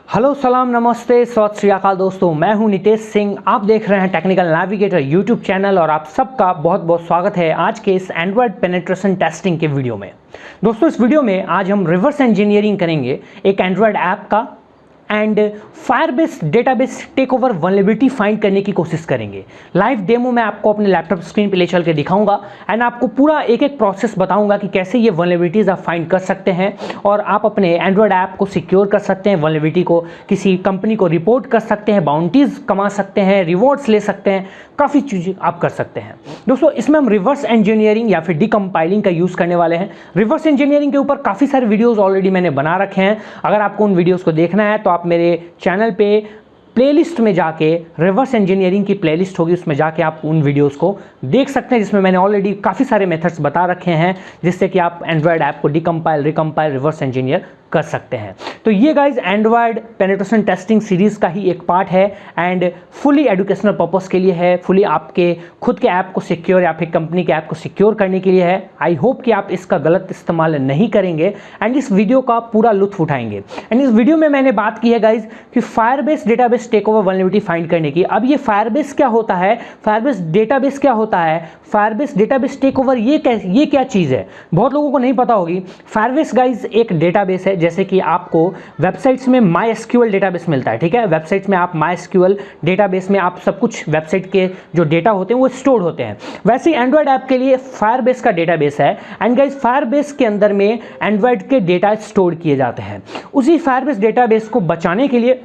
Hello सलाम नमस्ते सत श्री अकाल दोस्तों, मैं हूं नितेश सिंह। आप देख रहे हैं टेक्निकल नेविगेटर यूट्यूब चैनल और आप सबका बहुत बहुत स्वागत है आज के इस एंड्रॉयड पेनिट्रेशन टेस्टिंग के वीडियो में। दोस्तों इस वीडियो में आज हम रिवर्स इंजीनियरिंग करेंगे एक एंड्रॉयड ऐप का and Firebase database take over vulnerability find करने की कोशिश करेंगे। लाइव डेमो मैं आपको अपने लैपटॉप स्क्रीन पे ले चल के दिखाऊंगा एंड आपको पूरा एक एक प्रोसेस बताऊंगा कि कैसे ये वल्नरेबिलिटीज आप फाइंड कर सकते हैं और आप अपने एंड्रॉयड ऐप को सिक्योर कर सकते हैं, वल्नरेबिलिटी को किसी कंपनी को रिपोर्ट कर सकते हैं, बाउंटीज कमा सकते हैं, रिवॉर्ड्स ले सकते हैं, काफ़ी चीज़ें आप कर सकते हैं। दोस्तों इसमें हम रिवर्स इंजीनियरिंग या फिर डिकम्पाइलिंग का यूज़ करने वाले हैं। रिवर्स इंजीनियरिंग के ऊपर काफ़ी सारे वीडियोज़ ऑलरेडी मैंने बना रखे हैं। अगर आपको उन वीडियोज़ को देखना है तो आप मेरे चैनल पे प्लेलिस्ट में जाके रिवर्स इंजीनियरिंग की प्लेलिस्ट होगी, उसमें जाके आप उन वीडियोस को देख सकते हैं जिसमें मैंने ऑलरेडी काफ़ी सारे मेथड्स बता रखे हैं जिससे कि आप एंड्रॉयड ऐप को डिकम्पाइल रिकम्पाइल रिवर्स इंजीनियर कर सकते हैं। तो ये guys Android penetration testing series का ही एक पार्ट है एंड फुली एजुकेशनल पर्पस के लिए है, फुली आपके खुद के ऐप को सिक्योर या फिर कंपनी के ऐप को सिक्योर करने के लिए है। आई होप कि आप इसका गलत इस्तेमाल नहीं करेंगे एंड इस वीडियो का पूरा लुत्फ उठाएंगे। एंड इस वीडियो में मैंने बात की है गाइज कि Firebase database take over vulnerability find करने की। अब ये फायरबेस क्या होता है, फायरबेस डेटाबेस क्या होता है, फायरबेस डेटाबेस टेक ओवर ये क्या चीज़ है, बहुत लोगों को नहीं पता होगी। फायरबेस गाइज एक डेटाबेस है, जैसे कि आपको वेबसाइट्स में MySQL डेटाबेस मिलता है, ठीक है। वेबसाइट्स में आप MySQL डेटाबेस में आप सब कुछ वेबसाइट के जो डेटा होते हैं वो स्टोर होते हैं, वैसे ही एंड्रॉयड ऐप के लिए फायरबेस का डेटाबेस है एंड गाइज फायरबेस के अंदर में एंड्रॉयड के डेटा स्टोर किए जाते हैं। उसी फायरबेस डेटाबेस को बचाने के लिए,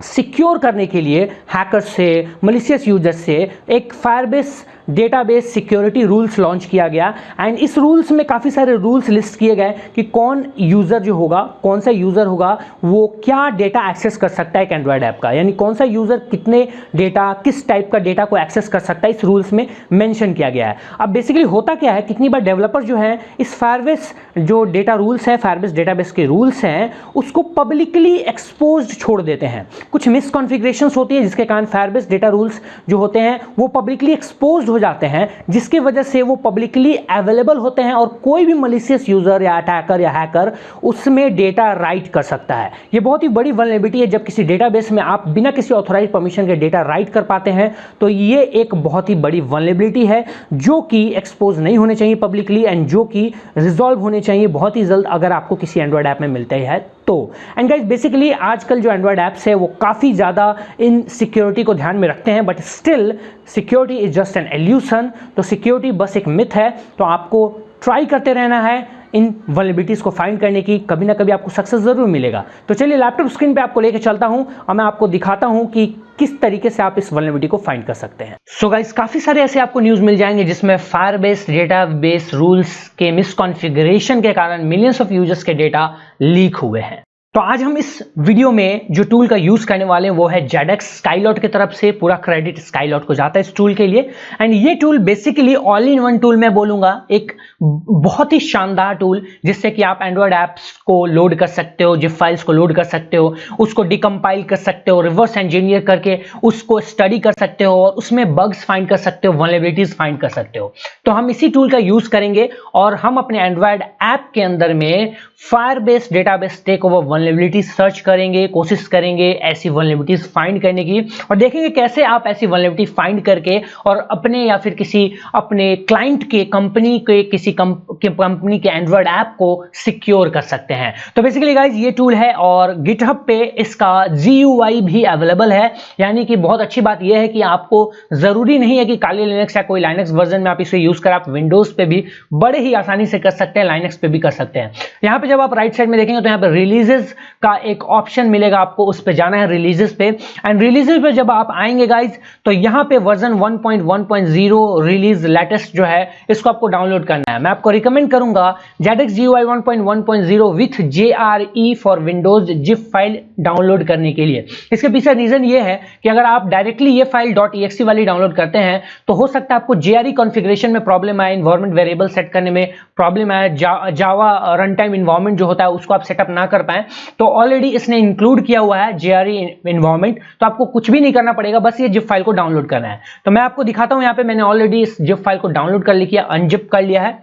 सिक्योर करने के लिए हैकर्स से, मलिशियस यूजर्स से एक Firebase database security rules launch किया गया एंड इस रूल्स में काफ़ी सारे रूल्स लिस्ट किए गए कि कौन यूज़र जो होगा, कौन सा यूज़र होगा वो क्या डेटा एक्सेस कर सकता है एक एंड्रॉयड ऐप का, यानी कौन सा यूज़र कितने डेटा, किस टाइप का डेटा को एक्सेस कर सकता है, इस रूल्स में मेंशन किया गया है। अब बेसिकली होता क्या है, कितनी बार डेवलपर जो है इस फायरबेस जो डेटा रूल्स है, फायरबेस डेटाबेस के रूल्स हैं, उसको पब्लिकली एक्सपोज्ड छोड़ देते हैं। कुछ मिसकॉन्फ़िगरेशंस होती है जिसके कारण फायरबेस डेटा रूल्स जो होते हैं वो पब्लिकली एक्सपोज्ड हो जाते हैं, जिसकी वजह से वो पब्लिकली अवेलेबल होते हैं और कोई भी मलिशियस यूजर या अटैकर या हैकर उसमें डेटा राइट कर सकता है। ये बहुत ही बड़ी वल्नरेबिलिटी है। जब किसी डेटाबेस में आप बिना किसी ऑथोराइज्ड परमिशन के डेटा राइट कर पाते हैं तो ये एक बहुत ही बड़ी वल्नरेबिलिटी है जो कि एक्सपोज नहीं होने चाहिए पब्लिकली एंड जो कि रिजॉल्व होने चाहिए बहुत ही जल्द अगर आपको किसी एंड्रॉयड ऐप में मिलता है तो। एंड गाइस बेसिकली आजकल जो एंड्रॉयड ऐप्स है वो काफ़ी ज़्यादा इन सिक्योरिटी को ध्यान में रखते हैं, but still security is just an illusion. तो सिक्योरिटी बस एक मिथ है, तो आपको ट्राई करते रहना है इन वल्नरेबिलिटीज़ को फाइंड करने की, कभी ना कभी आपको सक्सेस ज़रूर मिलेगा। तो चलिए लैपटॉप स्क्रीन पे आपको लेके चलता हूं और मैं आपको दिखाता हूं कि किस तरीके से आप इस वल्नरेबिलिटी को फाइंड कर सकते हैं। सो गाइस काफ़ी सारे ऐसे आपको न्यूज़ मिल जाएंगे जिसमें फायरबेस डेटाबेस रूल्स के मिसकॉन्फ़िगरेशन के कारण मिलियंस ऑफ यूजर्स के डेटा लीक हुए हैं। तो आज हम इस वीडियो में जो टूल का यूज करने वाले हैं वो है जेडेक्स स्काईलॉट की तरफ से। पूरा क्रेडिट स्काईलॉट को जाता है इस टूल के लिए एंड ये tool basically all in one tool मैं बोलूंगा, एक बहुत ही शानदार टूल जिससे कि आप एंड्रॉयड ऐप्स को लोड कर सकते हो, जिप फाइल्स को लोड कर सकते हो, उसको डिकम्पाइल कर सकते हो, रिवर्स इंजीनियर करके उसको स्टडी कर सकते हो और उसमें बग्स फाइंड कर सकते हो, वल्नरेबिलिटीज फाइंड कर सकते हो। तो हम इसी टूल का यूज करेंगे और हम अपने एंड्रॉयड ऐप के अंदर में Firebase database take over vulnerability search करेंगे, कोशिश करेंगे ऐसी वल्नरेबिलिटीज फाइंड करने की और देखेंगे कैसे आप ऐसी वल्नरेबिलिटी फाइंड करके और अपने या फिर किसी अपने क्लाइंट के, कंपनी के, किसी कंपनी के एंड्रॉयड ऐप को सिक्योर कर सकते हैं। तो बेसिकली गाइज ये टूल है और गिटहब पे इसका GUI भी अवेलेबल है, यानी कि बहुत अच्छी बात यह है कि आपको जरूरी नहीं है कि काली लिनक्स या कोई लाइनक्स वर्जन में आप इसे यूज कर, आप विंडोज पे भी बड़े ही आसानी से कर सकते हैं, लाइनक्स पे भी कर सकते हैं। यहाँ पे जब आप राइट साइड में देखेंगे तो यहाँ पे रिलीजेस का एक ऑप्शन मिलेगा, आपको उस पे जाना है रिलीजेस पे एंड रिलीजेस पे जब आप आएंगे गाइज तो यहाँ पे वर्जन 1.1.0 रिलीज लेटेस्ट जो है इसको आपको डाउनलोड करना है। मैं आपको रिकमेंड करूंगा ZX GUI 1.1.0 with JRE for Windows zip file download करने के लिए। इसके पीछे रीजन ये है कि अगर आप डायरेक्टली ये फाइल .exe वाली डाउनलोड करते हैं तो हो सकता है आपको JRE कॉन्फ़िगरेशन में प्रॉब्लम आए, इन्वायरमेंट वेरिएबल सेट करने में प्रॉब्लम आए, जावा रन टाइम इन्वायरमेंट जो होता है उसको आप सेटअप ना कर पाए। तो ऑलरेडी इसने इंक्लूड किया हुआ है JRE इन्वायरमेंट, तो आपको कुछ भी नहीं करना पड़ेगा, बस ये जिप फाइल को डाउनलोड करना है। तो मैं आपको दिखाता हूं, यहाँ पे मैंने ऑलरेडी इस जिप फाइल को डाउनलोड कर लिया, अनजिप कर लिया है।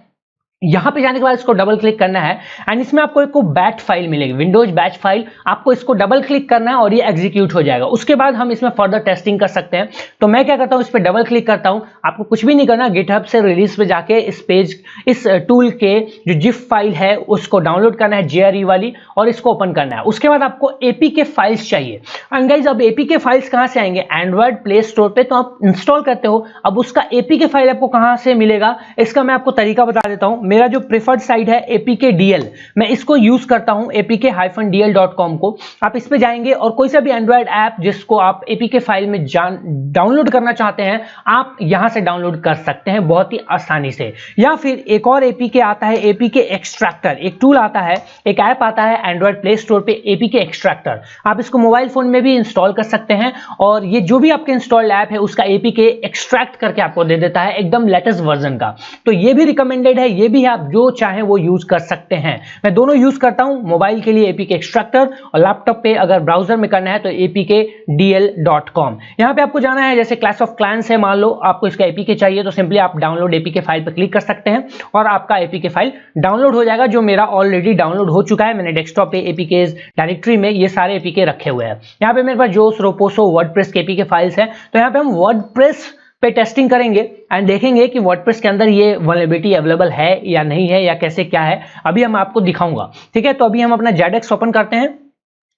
यहां पे जाने के बाद इसको डबल क्लिक करना है एंड इसमें आपको एक बैच फाइल मिलेगी, विंडोज बैच फाइल। आपको इसको डबल क्लिक करना है और ये एग्जीक्यूट हो जाएगा। उसके बाद हम इसमें फर्दर टेस्टिंग कर सकते हैं। तो मैं क्या करता हूं, इस पर डबल क्लिक करता हूं। आपको कुछ भी नहीं करना, गिटहब से रिलीज पे जाके इस टूल के जो जिप फाइल है उसको डाउनलोड करना है, JRE वाली, और इसको ओपन करना है। उसके बाद आपको APK फाइल्स चाहिए। एंड गाइस अब APK फाइल्स कहां से आएंगे, एंड्रॉइड प्ले स्टोर पे तो आप इंस्टॉल करते हो। अब उसका APK फाइल आपको कहां से मिलेगा, इसका मैं आपको तरीका बता देता हूं। मेरा जो प्रेफर्ड साइट है APKDL, मैं इसको यूज करता हूं, apk-dl.com को। आप इस पे जाएंगे और कोई सा भी एंड्रॉइड ऐप जिसको आप APK फाइल में डाउनलोड करना चाहते हैं, आप यहां से डाउनलोड कर सकते हैं बहुत ही आसानी से। या फिर एक और APK आता है, APK एक्सट्रैक्टर, एक टूल आता है, एक ऐप आता है एंड्रॉइड प्ले स्टोर पे, APK एक्सट्रैक्टर। आप इसको मोबाइल फोन में भी इंस्टॉल कर सकते हैं और ये जो भी आपके इंस्टॉल्ड ऐप है उसका APK एक्सट्रैक्ट करके आपको दे देता है, एकदम लेटेस्ट वर्जन का। तो ये भी रिकमेंडेड है, ये भी आप जो चाहे वो यूज कर सकते हैं। मैं दोनों यूज करता हूं, मोबाइल के लिए APK एक्सट्रैक्टर और लैपटॉप पे अगर ब्राउजर में करना है तो apkdl.com। यहां पे आपको जाना है, जैसे क्लास ऑफ क्लैंस है, मान लो आपको इसका APK चाहिए तो सिंपली आप डाउनलोड APK फाइल पर क्लिक कर सकते हैं और आपका APK फाइल डाउनलोड हो जाएगा, जो मेरा ऑलरेडी डाउनलोड हो चुका है। मैंने डेस्कटॉप पे APKs डायरेक्टरी में ये सारे APK रखे हुए हैं। यहाँ पे मेरे पास जोस, रोपोसो, वर्डप्रेस के APK फाइल्स हैं। तो यहाँ पे हम वर्डप्रेस पे टेस्टिंग करेंगे एंड देखेंगे कि वर्डप्रेस के अंदर ये वल्नरेबिलिटी अवेलेबल है या नहीं है, या कैसे क्या है, अभी हम आपको दिखाऊंगा। ठीक है, तो अभी हम अपना जेडेक्स ओपन करते हैं।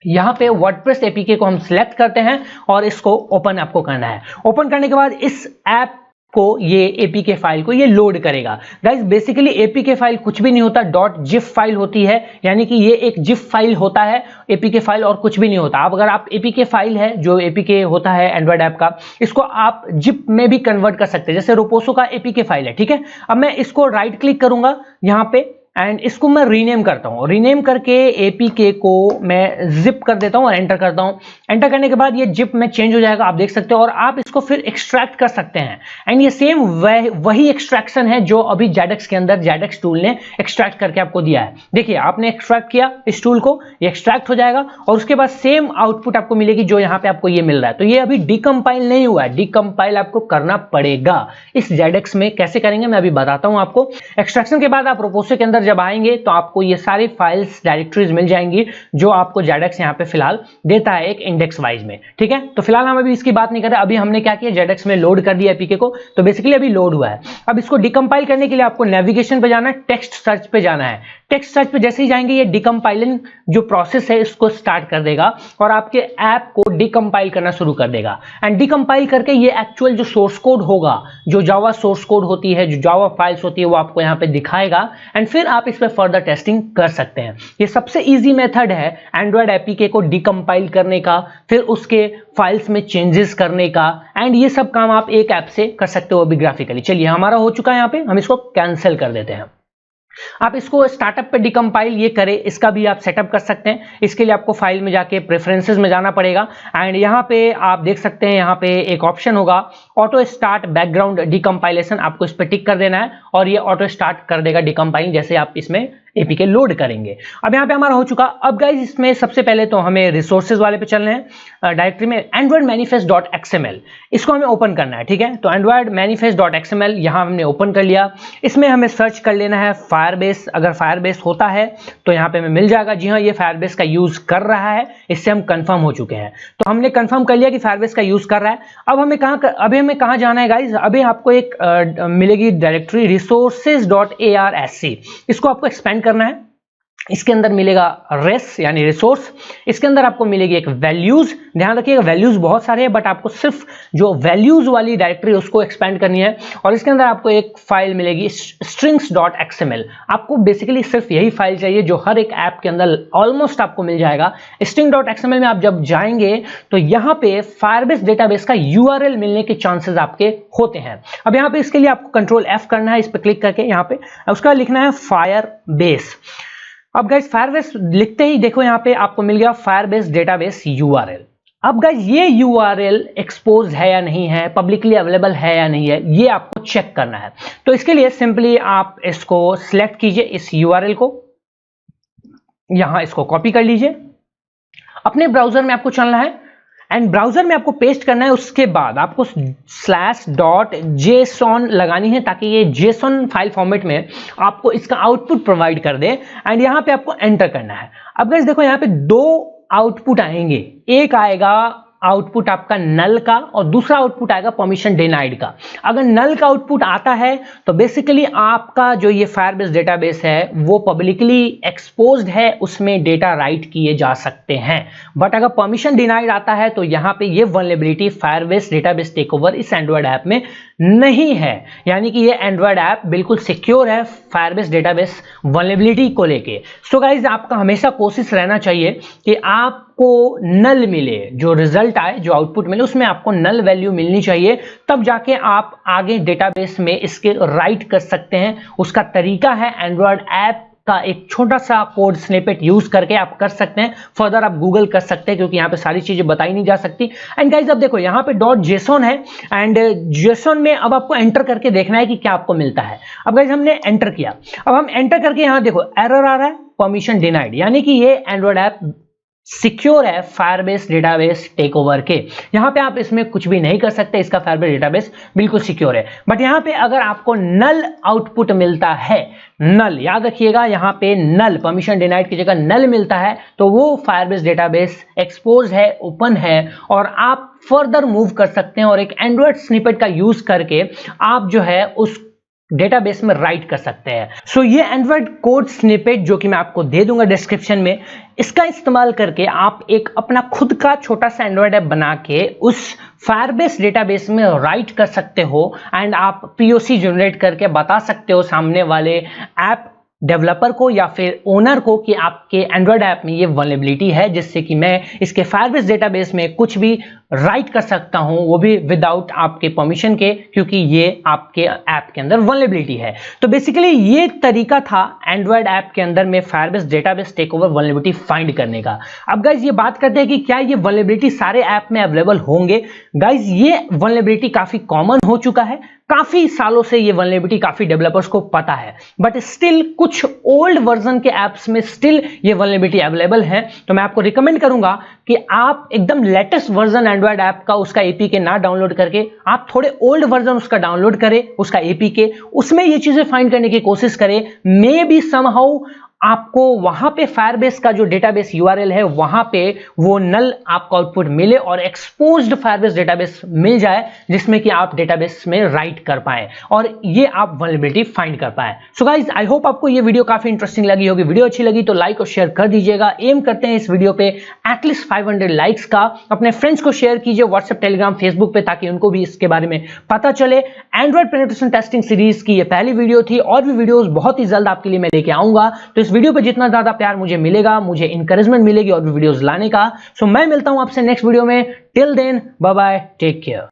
यहां पे वर्डप्रेस APK को हम सिलेक्ट करते हैं और इसको ओपन आपको करना है। ओपन करने के बाद इस ऐप को, ये APK फाइल को ये लोड करेगा। गाइस बेसिकली APK फाइल कुछ भी नहीं होता, .zip फाइल होती है, यानी कि ये एक जिप फाइल होता है APK फाइल, और कुछ भी नहीं होता। अब अगर आप APK फाइल है जो APK होता है एंड्रॉइड ऐप का, इसको आप जिप में भी कन्वर्ट कर सकते हैं, जैसे रोपोसो का APK फाइल है। ठीक है, अब मैं इसको राइट क्लिक करूंगा यहां पे एंड इसको मैं रीनेम करता हूं। रीनेम करके APK को मैं जिप कर देता हूं और एंटर करता हूं। एंटर करने के बाद ये जिप में चेंज हो जाएगा, आप देख सकते हो, और आप इसको फिर एक्सट्रैक्ट कर सकते हैं। एंड ये सेम वही एक्सट्रैक्शन है जो अभी जेडेक्स के अंदर जेडेक्स टूल ने एक्सट्रैक्ट करके आपको दिया है। देखिए आपने एक्सट्रैक्ट किया इस टूल को, ये एक्सट्रैक्ट हो जाएगा और उसके बाद सेम आउटपुट आपको मिलेगी जो यहां पे आपको ये मिल रहा है। तो ये अभी डिकम्पाइल नहीं हुआ है, डिकम्पाइल आपको करना पड़ेगा इस जेडेक्स में। कैसे करेंगे मैं अभी बताता हूं आपको। एक्सट्रैक्शन के बाद आप रोपोसो के अंदर जब आएंगे तो आपको ये सारी फाइल्स डायरेक्टरीज मिल जाएंगी जो आपको जेडेक्स यहाँ पे फिलहाल देता है एक इंडेक्स वाइज में। ठीक है, तो फिलहाल हम अभी इसकी बात नहीं कर रहे। अभी हमने क्या किया, जेडेक्स में लोड कर दिया APK को, तो बेसिकली अभी लोड हुआ है। अब इसको डिकम्पाइल करने के लिए आपको नेविगेशन पे जाना है, टेक्स्ट सर्च पे जाना है। टेक्स्ट सर्च पे जैसे ही जाएंगे ये डिकम्पाइलिंग जो प्रोसेस है इसको स्टार्ट कर देगा और आपके ऐप को डिकम्पाइल करना शुरू कर देगा। एंड डिकम्पाइल करके ये एक्चुअल जो सोर्स कोड होगा, जो जावा सोर्स कोड होती है, जो जावा फाइल्स होती है, वो आपको यहाँ पे दिखाएगा एंड फिर आप इस पे फर्दर टेस्टिंग कर सकते हैं। ये सबसे इजी मेथड है एंड्रॉइड APK को डिकम्पाइल करने का, फिर उसके फाइल्स में चेंजेस करने का, एंड ये सब काम आप एक ऐप से कर सकते हो अभी ग्राफिकली। चलिए हमारा हो चुका है, यहाँ पे हम इसको कैंसिल कर देते हैं। आप इसको स्टार्टअप पे डिकम्पाइल ये करें, इसका भी आप सेटअप कर सकते हैं। इसके लिए आपको फाइल में जाके प्रेफरेंसेस में जाना पड़ेगा एंड यहाँ पे आप देख सकते हैं, यहाँ पे एक ऑप्शन होगा ऑटो स्टार्ट बैकग्राउंड डिकम्पाइलेशन, आपको इस पे टिक कर देना है और ये ऑटो स्टार्ट कर देगा डिकम्पाइलिंग जैसे आप इसमें APK लोड करेंगे। अब यहाँ पे हमारा हो चुका। अब गाइज इसमें सबसे पहले तो हमें रिसोर्सेज वाले पे चलना है। डायरेक्टरी में एंड्रॉइड मैनिफेस्ट.xml इसको हमें ओपन करना है। ठीक है, तो एंड्रॉइड मैनिफेस्ट.xml यहाँ हमने ओपन कर लिया। इसमें हमें सर्च कर लेना है फायरबेस। अगर फायरबेस होता है तो यहाँ पे हमें मिल जाएगा। जी हाँ, ये फायरबेस का यूज कर रहा है, इससे हम कंफर्म हो चुके हैं। तो हमने कंफर्म कर लिया कि फायरबेस का यूज कर रहा है। अब हमें कहाँ जाना है गाइज, अभी आपको एक मिलेगी डायरेक्टरी resources.arsc, इसको आपको एक्सपेंड करना है। इसके अंदर मिलेगा रेस यानी रिसोर्स, इसके अंदर आपको मिलेगी एक वैल्यूज। ध्यान रखिएगा वैल्यूज बहुत सारे हैं बट आपको सिर्फ जो वैल्यूज वाली डायरेक्टरी उसको एक्सपेंड करनी है। और इसके अंदर आपको एक फाइल मिलेगी strings.xml। आपको बेसिकली सिर्फ यही फाइल चाहिए जो हर एक ऐप के अंदर ऑलमोस्ट आपको मिल जाएगा। string.xml में आप जब जाएंगे तो यहाँ पे फायरबेस डेटाबेस का URL मिलने के चांसेस आपके होते हैं। अब यहाँ पे इसके लिए आपको कंट्रोल F करना है, इस पर क्लिक करके यहाँ पे उसका लिखना है फायरबेस। अब गाइस फायरबेस लिखते ही देखो यहाँ पे आपको मिल गया फायरबेस डेटाबेस URL। अब गाइस ये URL एक्सपोज है या नहीं है, पब्लिकली अवेलेबल है या नहीं है, ये आपको चेक करना है। तो इसके लिए सिंपली आप इसको सिलेक्ट कीजिए, इस URL को यहां इसको कॉपी कर लीजिए। अपने ब्राउजर में आपको चलना है एंड ब्राउजर में आपको पेस्ट करना है। उसके बाद आपको /.json लगानी है ताकि ये JSON फाइल फॉर्मेट में आपको इसका आउटपुट प्रोवाइड कर दे एंड यहां पे आपको एंटर करना है। अब गाइस देखो यहां पे दो आउटपुट आएंगे, एक आएगा आउटपुट आपका नल का और दूसरा आउटपुट आएगा परमिशन डिनाइड का। अगर नल का आउटपुट आता है तो बेसिकली आपका जो ये फायरबेस डेटाबेस है वो पब्लिकली एक्सपोज्ड है, उसमें डेटा राइट किए जा सकते हैं। बट अगर परमिशन डिनाइड आता है तो यहां पे ये वल्नरेबिलिटी फायरबेस डेटाबेस टेकओवर इस एंड्रॉयड ऐप में नहीं है, यानी कि ये एंड्रॉयड ऐप बिल्कुल सिक्योर है फायरबेस डेटाबेस वल्नरेबिलिटी को लेके। सो गाइज आपका हमेशा कोशिश रहना चाहिए कि आपको नल मिले, जो रिजल्ट आए, जो आउटपुट मिले उसमें आपको नल वैल्यू मिलनी चाहिए, तब जाके आप आगे डेटाबेस में इसके राइट कर सकते हैं। उसका तरीका है एंड्रॉयड ऐप का एक छोटा सा कोड स्निपेट यूज करके आप कर सकते हैं। फर्दर आप गूगल कर सकते हैं क्योंकि यहाँ पे सारी चीजें बताई नहीं जा सकती। एंड गाइज अब देखो यहाँ पे .json है एंड JSON में अब आपको एंटर करके देखना है कि क्या आपको मिलता है। अब गाइज हमने एंटर किया, अब हम एंटर करके यहाँ देखो एरर आ रहा है परमिशन डिनाइड, यानी कि ये एंड्रॉयड ऐप सिक्योर है फायरबेस डेटाबेस टेकओवर के। यहां पे आप इसमें कुछ भी नहीं कर सकते, इसका फायरबेस डेटाबेस बिल्कुल सिक्योर है। बट यहां पे अगर आपको नल आउटपुट मिलता है, नल याद रखिएगा, यहां पे नल परमिशन डिनाइड की जगह नल मिलता है तो वो फायरबेस डेटाबेस एक्सपोज है, ओपन है और आप फर्दर मूव कर सकते हैं और एक एंड्रॉयड स्निपेट का यूज करके आप जो है उस डेटाबेस में राइट कर सकते हैं। सो ये एंड्रॉयड कोड स्निपेट जो कि मैं आपको दे दूंगा डिस्क्रिप्शन में, इसका इस्तेमाल करके आप एक अपना खुद का छोटा सा एंड्रॉयड ऐप बना के उस फायरबेस डेटाबेस में राइट कर सकते हो एंड आप POC जनरेट करके बता सकते हो सामने वाले ऐप डेवलपर को या फिर ओनर को कि आपके एंड्रॉयड ऐप में ये वल्नरेबिलिटी है, जिससे कि मैं इसके फायरबेस डेटाबेस में कुछ भी राइट कर सकता हूं, वो भी विदाउट आपके परमिशन के, क्योंकि ये आपके ऐप के अंदर वल्नरेबिलिटी है। तो बेसिकली ये तरीका था एंड्रॉयड ऐप के अंदर में Firebase database takeover vulnerability find करने का। अब गाइज ये बात करते हैं कि क्या ये वल्नरेबिलिटी सारे ऐप में अवेलेबल होंगे। गाइज ये वल्नरेबिलिटी काफी कॉमन हो चुका है, काफी सालों से ये वल्नरेबिलिटी काफी डेवलपर्स को पता है, बट स्टिल कुछ ओल्ड वर्जन के ऐप्स में स्टिल ये वल्नरेबिलिटी अवेलेबल है। तो मैं आपको रिकमेंड करूंगा कि आप एकदम लेटेस्ट वर्जन एंड्रॉयड ऐप का उसका APK ना डाउनलोड करके आप थोड़े ओल्ड वर्जन उसका डाउनलोड करें, उसका APK, उसमें ये चीजें फाइंड करने की कोशिश करें। मे बी समहाउ आपको वहां पे फायरबेस का जो डेटाबेस URL है वहां पे वो नल आपको आउटपुट मिले और एक्सपोज्ड फायरबेस डेटाबेस मिल जाए, जिसमें कि आप डेटाबेस में राइट कर पाए और ये आप वल्नरेबिलिटी फाइंड कर पाए। सो गाइज आई होप आपको ये वीडियो काफी इंटरेस्टिंग लगी होगी। वीडियो अच्छी लगी तो लाइक और शेयर कर दीजिएगा। एम करते हैं इस वीडियो पे एटलीस्ट 500 लाइक्स का। अपने फ्रेंड्स को शेयर कीजिए व्हाट्सएप, टेलीग्राम, फेसबुक पे, ताकि उनको भी इसके बारे में पता चले। एंड्रॉइड पेनिट्रेशन टेस्टिंग सीरीज की ये पहली वीडियो थी, और भी वीडियोस बहुत ही जल्द आपके लिए मैं लेके आऊंगा। तो इस वीडियो पे जितना ज्यादा प्यार मुझे मिलेगा, मुझे इंकरेजमेंट मिलेगी और भी वीडियोस लाने का। सो मैं मिलता हूं आपसे नेक्स्ट वीडियो में। Till then bye bye, take care.